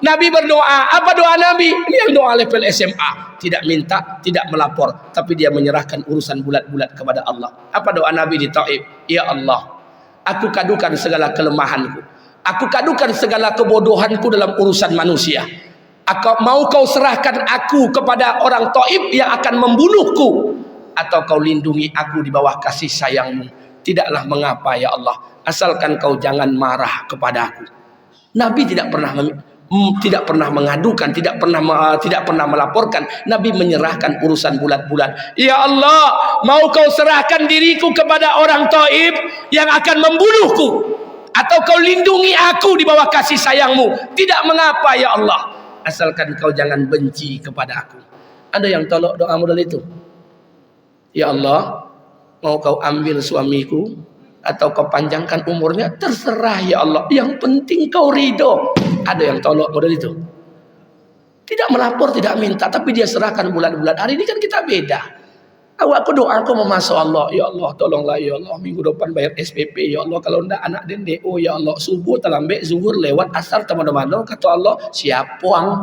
[SPEAKER 1] Nabi berdoa. Apa doa Nabi? Ini yang doa level SMA. Tidak minta, tidak melapor, tapi dia menyerahkan urusan bulat-bulat kepada Allah. Apa doa Nabi di Taif? Ya Allah, aku kadukan segala kelemahanku. Aku kadukan segala kebodohanku dalam urusan manusia. Mau kau serahkan aku kepada orang Taif yang akan membunuhku, atau kau lindungi aku di bawah kasih sayangmu. Tidaklah mengapa ya Allah, asalkan kau jangan marah kepadaku. Nabi tidak pernah mengadukan, tidak pernah melaporkan. Nabi menyerahkan urusan bulat-bulat. Ya Allah, mau kau serahkan diriku kepada orang Taif yang akan membunuhku, atau kau lindungi aku di bawah kasih sayangmu. Tidak mengapa ya Allah, asalkan kau jangan benci kepada aku. Ada yang tolak doa model itu? Ya Allah, mau kau ambil suamiku atau kau panjangkan umurnya, terserah ya Allah, yang penting kau ridho. Ada yang tolak model itu? Tidak melapor, tidak minta, tapi dia serahkan bulan-bulan. Hari ini kan kita beda. Aku doaku memasuk Allah, ya Allah tolonglah ya Allah, minggu depan bayar SPP ya Allah, kalau enggak anak DO ya Allah, subuh terlambat, zuhur lewat, asar teman-teman, kata Allah siap puang.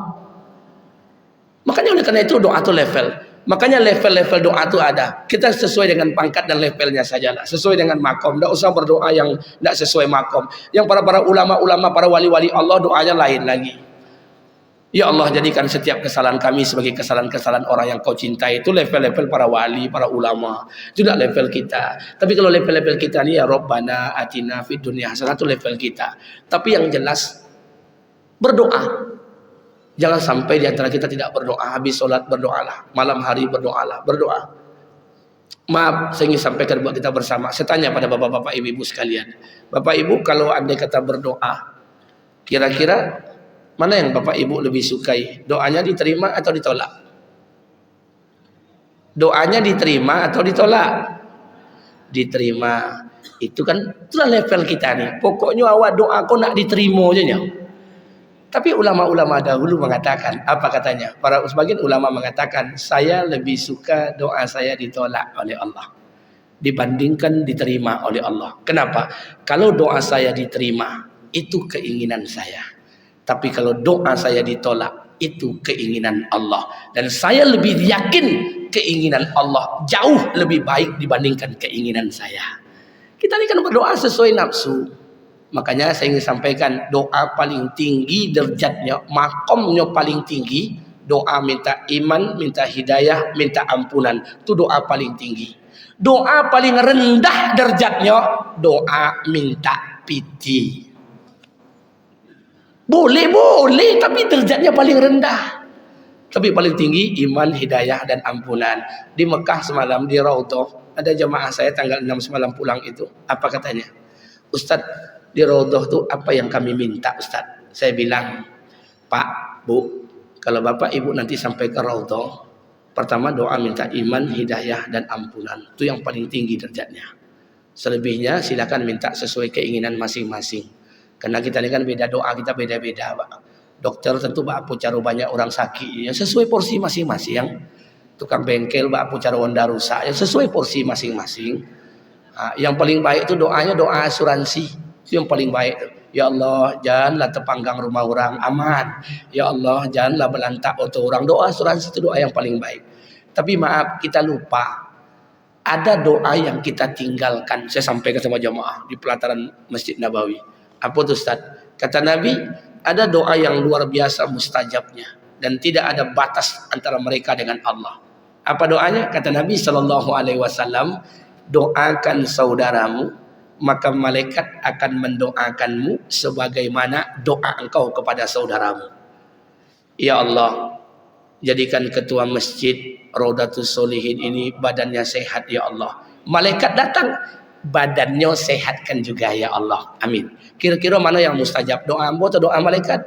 [SPEAKER 1] Makanya oleh karena itu doa itu level. Makanya level-level doa itu ada. Kita sesuai dengan pangkat dan levelnya sajalah. Sesuai dengan makom. Tidak usah berdoa yang tidak sesuai makom. Yang para ulama-ulama, para wali-wali Allah doanya lain lagi. Ya Allah, jadikan setiap kesalahan kami sebagai kesalahan-kesalahan orang yang kau cintai. Itu level-level para wali, para ulama. Itu tidak level kita. Tapi kalau level-level kita ini ya Rabbana atina fid dunya hasanah, itu level kita. Tapi yang jelas berdoa. Jangan sampai di antara kita tidak berdoa. Habis sholat berdoalah, malam hari berdoalah, berdoa. Maaf, saya ingin sampaikan buat kita bersama. Saya tanya pada bapak-bapak, ibu-ibu sekalian. Bapak ibu kalau andai kata berdoa, kira-kira mana yang bapak ibu lebih sukai? Doanya diterima atau ditolak? Doanya diterima atau ditolak? Diterima. Itulah level kita nih. Pokoknya awak doa kau nak diterima aja. Tapi ulama-ulama dahulu mengatakan, apa katanya? Sebagian ulama mengatakan, saya lebih suka doa saya ditolak oleh Allah dibandingkan diterima oleh Allah. Kenapa? Kalau doa saya diterima, itu keinginan saya. Tapi kalau doa saya ditolak, itu keinginan Allah. Dan saya lebih yakin keinginan Allah jauh lebih baik dibandingkan keinginan saya. Kita ini kan berdoa sesuai nafsu. Makanya saya ingin sampaikan doa paling tinggi derajatnya, makomnya paling tinggi, doa minta iman, minta hidayah, minta ampunan. Itu doa paling tinggi. Doa paling rendah derajatnya, doa minta piti. Boleh, tapi derajatnya paling rendah. Tapi paling tinggi iman, hidayah, dan ampunan. Di Mekah semalam, di Raudhah, ada jamaah saya tanggal 6 semalam pulang itu. Apa katanya? Ustadz, di Raudhah itu apa yang kami minta Ustadz? Saya bilang, Pak, Bu, kalau Bapak Ibu nanti sampai ke Raudhah, pertama doa minta iman, hidayah, dan ampunan. Itu yang paling tinggi derajatnya. Selebihnya silakan minta sesuai keinginan masing-masing. Karena kita ini kan beda doa, kita beda-beda, Pak. Dokter tentu Pak Pucaro banyak orang sakit, ya sesuai porsi masing-masing. Yang tukang bengkel Pak Pucaro Honda rusak, ya sesuai porsi masing-masing. Yang paling baik itu doanya doa asuransi. Itu yang paling baik tuh. Ya Allah, janganlah terpanggang rumah orang, aman. Ya Allah, janganlah belantak auto orang. Doa asuransi itu doa yang paling baik. Tapi maaf, kita lupa. Ada doa yang kita tinggalkan. Saya sampaikan sama jamaah di pelataran Masjid Nabawi. Apa itu Ustaz? Kata Nabi, ada doa yang luar biasa mustajabnya. Dan tidak ada batas antara mereka dengan Allah. Apa doanya? Kata Nabi SAW, doakan saudaramu, maka malaikat akan mendoakanmu sebagaimana doa engkau kepada saudaramu. Ya Allah, jadikan ketua masjid Raudatus Solihin ini badannya sehat ya Allah. Malaikat datang, badannya sehatkan juga ya Allah. Amin. Kira-kira mana yang mustajab? Doa ambo atau doa malaikat?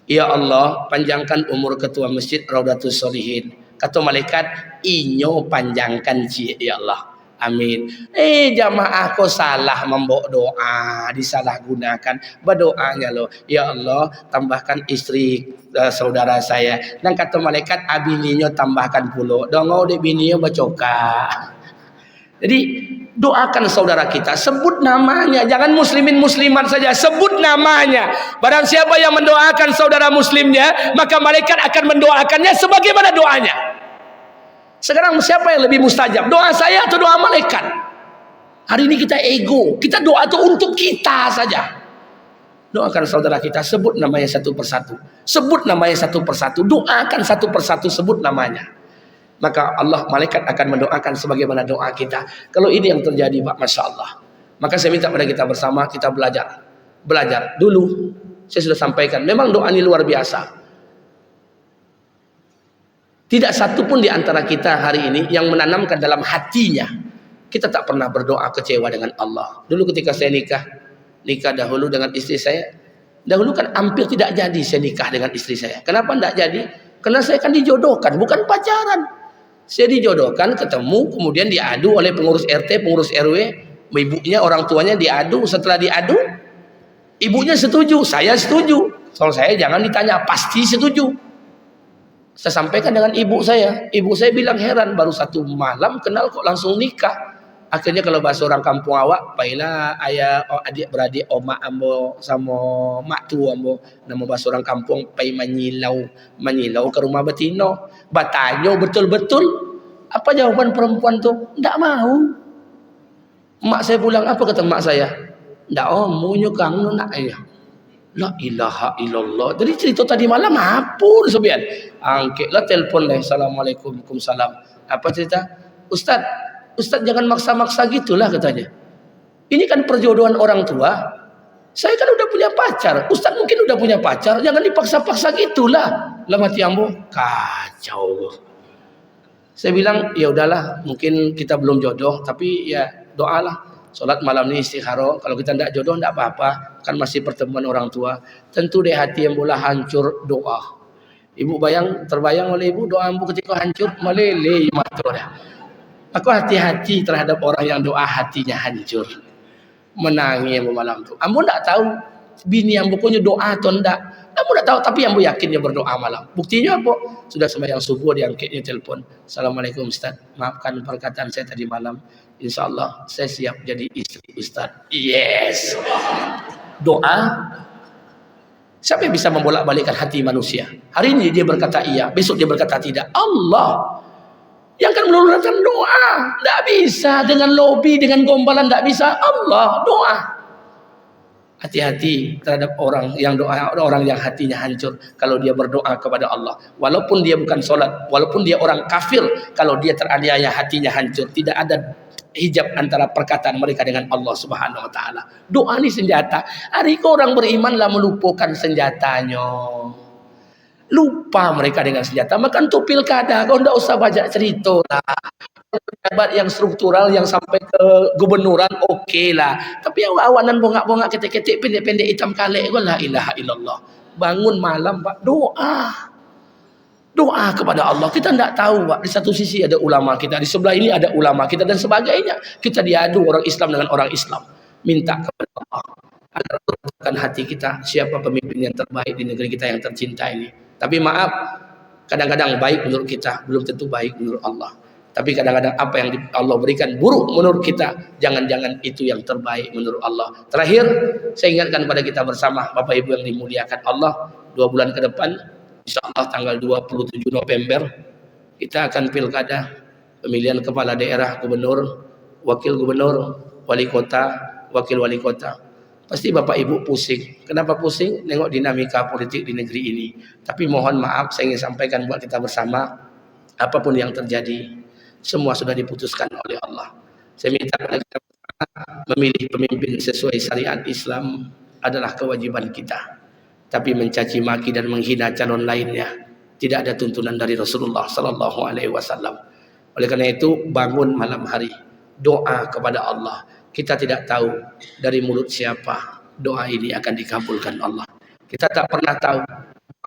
[SPEAKER 1] Ya Allah, panjangkan umur ketua masjid Raudatus Solihin. Kata malaikat, inyo panjangkan ci ya Allah. Amin. Jamaah kok salah membawa doa, disalahgunakan. Berdoanya loh, ya Allah tambahkan istri saudara saya. Dan kata malaikat, abininya tambahkan puluh. Dongau de bininya bacoka. Jadi doakan saudara kita, sebut namanya, jangan muslimin muslimat saja, sebut namanya. Barang siapa yang mendoakan saudara muslimnya, maka malaikat akan mendoakannya sebagaimana doanya. Sekarang siapa yang lebih mustajab? Doa saya atau doa malaikat? Hari ini kita ego, kita doa itu untuk kita saja. Doakan saudara kita, sebut namanya satu persatu. Sebut namanya satu persatu, doakan satu persatu, sebut namanya. Maka Allah, malaikat akan mendoakan sebagaimana doa kita. Kalau ini yang terjadi Pak, Masya Allah. Maka saya minta pada kita bersama, kita belajar. Belajar dulu, saya sudah sampaikan, memang doa ini luar biasa. Tidak satu pun di antara kita hari ini yang menanamkan dalam hatinya, kita tak pernah berdoa kecewa dengan Allah. Dulu ketika saya nikah dahulu dengan istri saya, dahulu kan hampir tidak jadi saya nikah dengan istri saya. Kenapa tidak jadi? Karena saya kan dijodohkan, bukan pacaran. Saya dijodohkan, ketemu, kemudian diadu oleh pengurus RT, pengurus RW, ibunya, orang tuanya diadu. Setelah diadu, ibunya setuju, saya setuju. Soal saya jangan ditanya, pasti setuju. Saya sampaikan dengan ibu saya. Ibu saya bilang heran, baru satu malam kenal kok langsung nikah. Akhirnya kalau bahasa orang kampung awak, pailah ayah, adik beradik, oma ambo sama mak tu ambo. Nama bahasa orang kampung, pai manyilau ke rumah betino. Batanyo betul-betul. Apa jawaban perempuan tu? Tidak mau. Mak saya pulang, apa kata mak saya? Tidak mau nyukang nak ayah. La ilaha illallah. Jadi cerita tadi malam apa sebian? Angkatlah telefon lah. Assalamualaikum, waalaikumsalam. Apa cerita? Ustaz jangan maksa-maksa gitulah katanya. Ini kan perjodohan orang tua. Saya kan udah punya pacar. Ustaz mungkin udah punya pacar. Jangan dipaksa-paksa gitulah. Lah mati ambo kacau. Saya bilang ya udahlah, mungkin kita belum jodoh, tapi ya doalah. Solat malam ini istikharah. Kalau kita tidak jodoh tidak apa-apa, kan masih pertemuan orang tua. Tentu deh hati yang bola hancur doa. Ibu terbayang oleh ibu doa ibu ketika hancur meleleh mata dah. Aku hati-hati terhadap orang yang doa hatinya hancur, menangis malam tu. Ambo tidak tahu bini ambo punya doa atau tidak. Ambo tidak tahu, tapi ambo yakin dia berdoa malam. Buktinya apa? Sudah sembahyang subuh diangkatnya telepon. Assalamualaikum Ustaz, maafkan perkataan saya tadi malam. InsyaAllah saya siap jadi istri Ustaz. Yes. Doa. Siapa yang bisa membolak-balikkan hati manusia? Hari ini dia berkata iya, besok dia berkata tidak. Allah yang akan meluluhkan doa. Tidak bisa dengan lobby, dengan gombalan, tidak bisa. Allah, doa. Hati-hati terhadap orang yang hatinya hancur kalau dia berdoa kepada Allah. Walaupun dia bukan sholat, walaupun dia orang kafir, kalau dia teraniaya hatinya hancur. Tidak ada hijab antara perkataan mereka dengan Allah Subhanahu Wa Taala. Doa ini senjata. Hari ke orang berimanlah melupakan senjatanya. Lupa mereka dengan senjata. Maka untuk pilkada, kau tidak usah banyak cerita lah. Pejabat yang struktural yang sampai ke gubernuran oke lah, tapi awanan bongak-bongak ketik-ketik pendek-pendek hitam kalik, la ilaha illallah. Bangun malam Pak, doa kepada Allah. Kita tidak tahu Pak, di satu sisi ada ulama kita, di sebelah ini ada ulama kita dan sebagainya. Kita diadu orang Islam dengan orang Islam, minta kepada Allah agar menentukan hati kita siapa pemimpin yang terbaik di negeri kita yang tercinta ini. Tapi maaf, kadang-kadang baik menurut kita belum tentu baik menurut Allah. Tapi kadang-kadang apa yang Allah berikan buruk menurut kita, jangan-jangan itu yang terbaik menurut Allah. Terakhir, saya ingatkan pada kita bersama, Bapak Ibu yang dimuliakan Allah, 2 bulan ke depan, insya Allah tanggal 27 November, kita akan pilkada, pemilihan kepala daerah, gubernur, wakil gubernur, wali kota, wakil wali kota. Pasti Bapak Ibu pusing. Kenapa pusing? Nengok dinamika politik di negeri ini. Tapi mohon maaf, saya ingin sampaikan buat kita bersama, apapun yang terjadi, semua sudah diputuskan oleh Allah. Saya minta kepada kita memilih pemimpin sesuai syariat Islam adalah kewajiban kita. Tapi mencaci maki dan menghina calon lainnya tidak ada tuntunan dari Rasulullah sallallahu alaihi wasallam. Oleh karena itu, bangun malam hari, doa kepada Allah. Kita tidak tahu dari mulut siapa doa ini akan dikabulkan Allah. Kita tak pernah tahu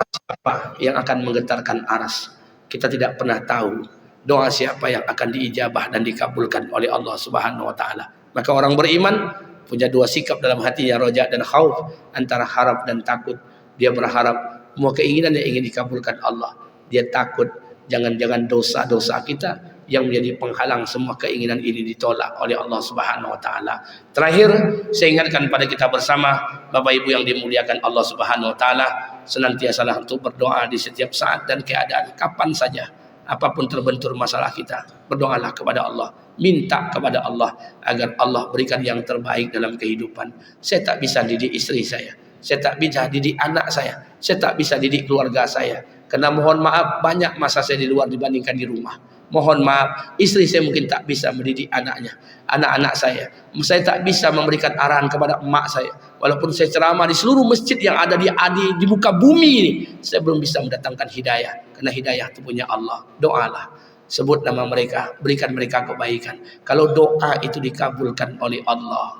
[SPEAKER 1] siapa yang akan menggetarkan aras. Kita tidak pernah tahu doa siapa yang akan diijabah dan dikabulkan oleh Allah Subhanahu Wa Taala. Maka orang beriman punya 2 sikap dalam hatinya, roja dan khauf, antara harap dan takut. Dia berharap semua keinginan yang ingin dikabulkan Allah. Dia takut jangan-jangan dosa-dosa kita yang menjadi penghalang semua keinginan ini ditolak oleh Allah Subhanahu Wa Taala. Terakhir, saya ingatkan pada kita bersama, Bapak Ibu yang dimuliakan Allah Subhanahu Wa Taala, senantiasalah untuk berdoa di setiap saat dan keadaan, kapan saja. Apapun terbentur masalah kita, berdoalah kepada Allah, minta kepada Allah agar Allah berikan yang terbaik dalam kehidupan. Saya tak bisa didik istri saya tak bisa didik anak saya tak bisa didik keluarga saya. Karena mohon maaf, banyak masa saya di luar dibandingkan di rumah. Mohon maaf, istri saya mungkin tak bisa mendidik anaknya, anak-anak saya tak bisa memberikan arahan kepada emak saya. Walaupun saya ceramah di seluruh masjid yang ada di muka bumi ini, saya belum bisa mendatangkan hidayah. Karena hidayah itu punya Allah. Doalah, sebut nama mereka, berikan mereka kebaikan. Kalau doa itu dikabulkan oleh Allah,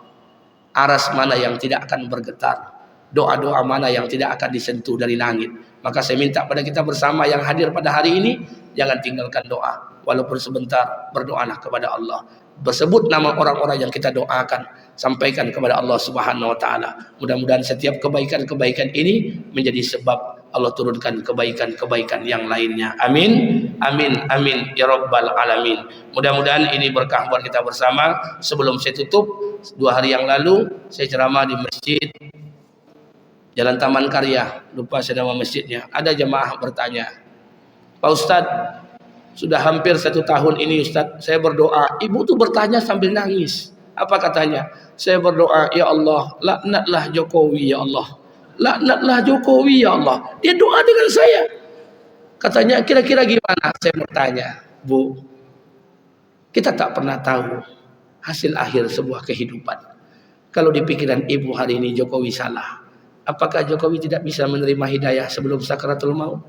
[SPEAKER 1] aras mana yang tidak akan bergetar, doa-doa mana yang tidak akan disentuh dari langit. Maka saya minta pada kita bersama yang hadir pada hari ini, jangan tinggalkan doa. Walaupun sebentar, berdoalah kepada Allah. Bersebut nama orang-orang yang kita doakan, sampaikan kepada Allah Subhanahu Wa Taala. Mudah-mudahan setiap kebaikan-kebaikan ini menjadi sebab Allah turunkan kebaikan-kebaikan yang lainnya. Amin, amin, amin ya rabbal alamin. Mudah-mudahan ini berkah buat kita bersama. Sebelum saya tutup, 2 hari yang lalu saya ceramah di masjid Jalan Taman Karya, lupa saya nama masjidnya. Ada jemaah bertanya, Pak Ustadz, sudah hampir 1 tahun ini Ustadz, saya berdoa. Ibu tuh bertanya sambil nangis. Apa katanya? Saya berdoa, ya Allah, laknatlah Jokowi ya Allah. Laknatlah Jokowi ya Allah. Dia doa dengan saya. Katanya, kira-kira gimana? Saya bertanya, Bu, kita tak pernah tahu hasil akhir sebuah kehidupan. Kalau di pikiran ibu hari ini Jokowi salah, apakah Jokowi tidak bisa menerima hidayah sebelum sakaratul maut?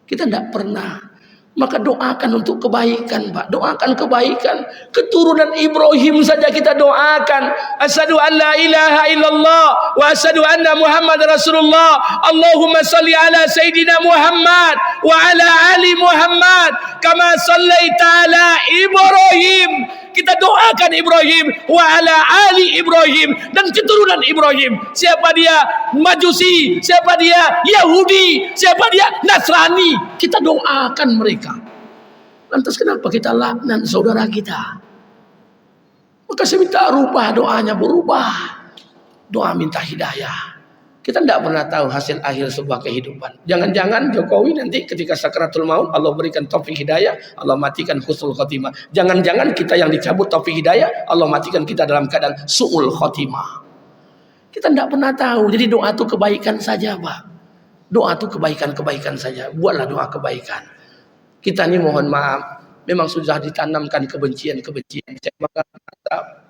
[SPEAKER 1] Kita tidak pernah. Maka doakan untuk kebaikan, Pak. Doakan kebaikan. Keturunan Ibrahim saja kita doakan. Asyhadu an la ilaha illallah wa asyhadu anna Muhammad Rasulullah. Allahumma salli ala Sayyidina Muhammad wa ala ali Muhammad kama sallaita ala Ibrahim. Kita doakan Ibrahim wa ala ali Ibrahim dan keturunan Ibrahim. Siapa dia Majusi, siapa dia Yahudi, siapa dia Nasrani, kita doakan mereka. Lantas kenapa kita laknat saudara kita? Maka saya minta rubah doanya, berubah. Doa minta hidayah. Kita tidak pernah tahu hasil akhir sebuah kehidupan. Jangan-jangan Jokowi nanti ketika sakaratul maut Allah berikan taufik hidayah, Allah matikan husnul khotimah. Jangan-jangan kita yang dicabut taufik hidayah, Allah matikan kita dalam keadaan su'ul khotimah. Kita tidak pernah tahu. Jadi doa itu kebaikan saja, Pak. Doa itu kebaikan-kebaikan saja. Buatlah doa kebaikan. Kita ini mohon maaf, memang sudah ditanamkan kebencian-kebencian. Maka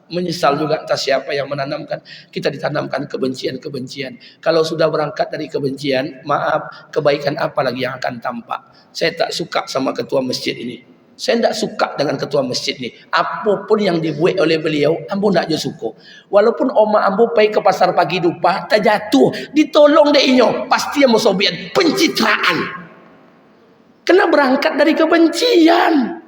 [SPEAKER 1] menyesal juga atas siapa yang menanamkan. Kita ditanamkan kebencian-kebencian. Kalau sudah berangkat dari kebencian, maaf, kebaikan apa lagi yang akan tampak? Saya tak suka sama ketua masjid ini. Saya tidak suka dengan ketua masjid ni. Apapun yang dibuat oleh beliau, ambo nak je suka. Walaupun oma ambo pergi ke pasar pagi dupa, terjatuh, ditolong dia inyo, pasti yang sobian pencitraan. Kena berangkat dari kebencian.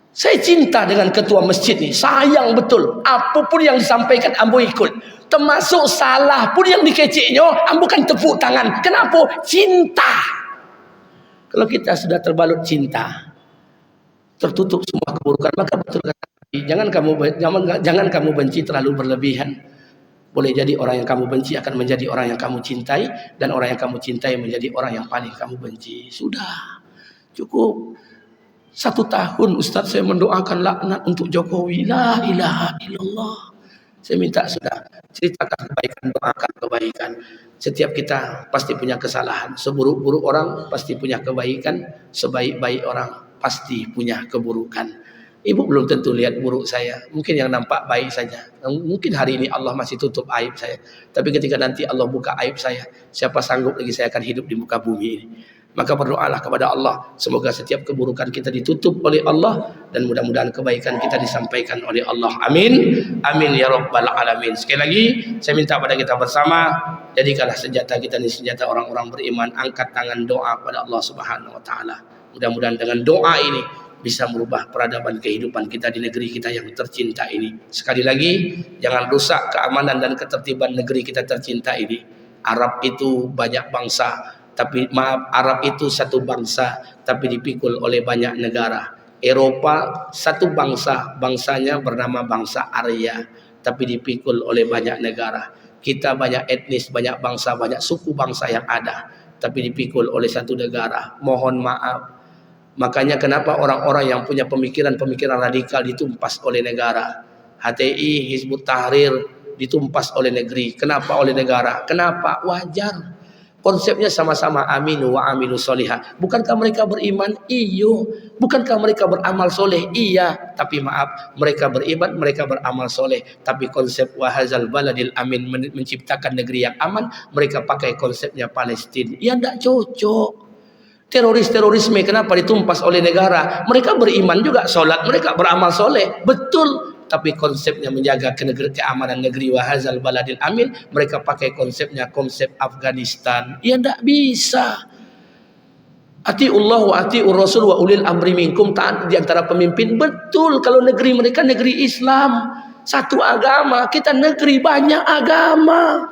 [SPEAKER 1] Saya cinta dengan ketua masjid ni, sayang betul. Apapun yang disampaikan ambo ikut. Termasuk salah pun yang dikeceknya, ambo kan tepuk tangan. Kenapa? Cinta. Kalau kita sudah terbalut cinta, tertutup semua keburukan, maka betul kata jangan kamu benci terlalu berlebihan. Boleh jadi orang yang kamu benci akan menjadi orang yang kamu cintai, dan orang yang kamu cintai menjadi orang yang paling kamu benci. Sudah cukup. 1 tahun Ustaz saya mendoakan laknat untuk Jokowi. La ilaha illallah. Saya minta sudah, ceritakan kebaikan, doakan kebaikan. Setiap kita pasti punya kesalahan. Seburuk-buruk orang pasti punya kebaikan, sebaik-baik orang pasti punya keburukan. Ibu belum tentu lihat buruk saya. Mungkin yang nampak baik saja. Mungkin hari ini Allah masih tutup aib saya. Tapi ketika nanti Allah buka aib saya, siapa sanggup lagi saya akan hidup di muka bumi ini. Maka berdoalah kepada Allah. Semoga setiap keburukan kita ditutup oleh Allah. Dan mudah-mudahan kebaikan kita disampaikan oleh Allah. Amin. Amin ya Rabbal Alamin. Sekali lagi, saya minta pada kita bersama, jadikanlah senjata kita ini senjata orang-orang beriman. Angkat tangan doa pada Allah Subhanahu Wa Taala. Mudah-mudahan dengan doa ini bisa merubah peradaban kehidupan kita di negeri kita yang tercinta ini. Sekali lagi, jangan rusak keamanan dan ketertiban negeri kita tercinta ini. Arab itu banyak bangsa, tapi maaf, Arab itu satu bangsa, tapi dipikul oleh banyak negara. Eropa satu bangsa, bangsanya bernama bangsa Arya, tapi dipikul oleh banyak negara. Kita banyak etnis, banyak bangsa, banyak suku bangsa yang ada, tapi dipikul oleh satu negara. Mohon maaf. Makanya kenapa orang-orang yang punya pemikiran-pemikiran radikal ditumpas oleh negara. HTI, Hizbut Tahrir ditumpas oleh negeri. Kenapa oleh negara? Kenapa? Wajar. Konsepnya sama-sama aminu wa amilu solihah. Bukankah mereka beriman? Iyo. Bukankah mereka beramal soleh? Iya. Tapi maaf, mereka beriman, mereka beramal soleh. Tapi konsep wahazal baladil amin, menciptakan negeri yang aman, mereka pakai konsepnya Palestina. Ya tidak cocok. Terorisme kenapa ditumpas oleh negara? Mereka beriman juga, solat, mereka beramal soleh, betul. Tapi konsepnya menjaga keamanan negeri wahazal baladil amin, mereka pakai konsepnya konsep Afghanistan. Ya tidak bisa. Atiullah wa atiur rasul wa ulil amri minkum, taat di antara pemimpin. Betul, kalau negeri mereka negeri Islam, satu agama, kita negeri banyak agama.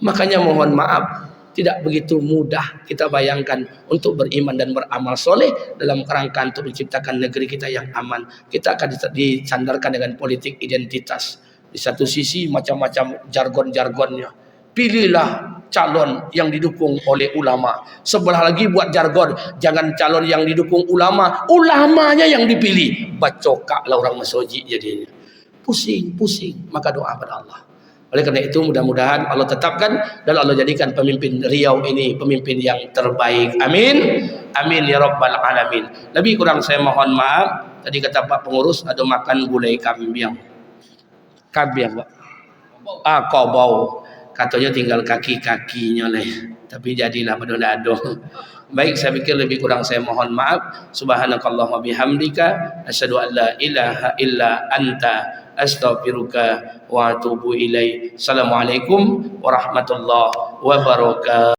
[SPEAKER 1] Makanya mohon maaf, tidak begitu mudah kita bayangkan untuk beriman dan beramal soleh dalam kerangka untuk menciptakan negeri kita yang aman. Kita akan disandarkan dengan politik identitas. Di satu sisi macam-macam jargon-jargonnya. Pilihlah calon yang didukung oleh ulama. Sebelah lagi buat jargon, jangan calon yang didukung ulama, ulamanya yang dipilih. Bacokaklah orang masoji jadinya. Pusing. Maka doa pada Allah. Oleh karena itu mudah-mudahan Allah tetapkan dan Allah jadikan pemimpin Riau ini pemimpin yang terbaik. Amin. Amin ya Rabbal Alamin. Lebih kurang saya mohon maaf. Tadi kata Pak Pengurus ada makan gulai kambing. Pak. Kau bau. Katanya tinggal kaki-kakinya lah. Tapi jadilah bado-dado. Baik, saya pikir lebih kurang saya mohon maaf. Subhanakallahumma bihamdika asyhadu an la ilaha illa anta astaghfiruka wa atubu ilaik. Assalamualaikum warahmatullahi wabarakatuh.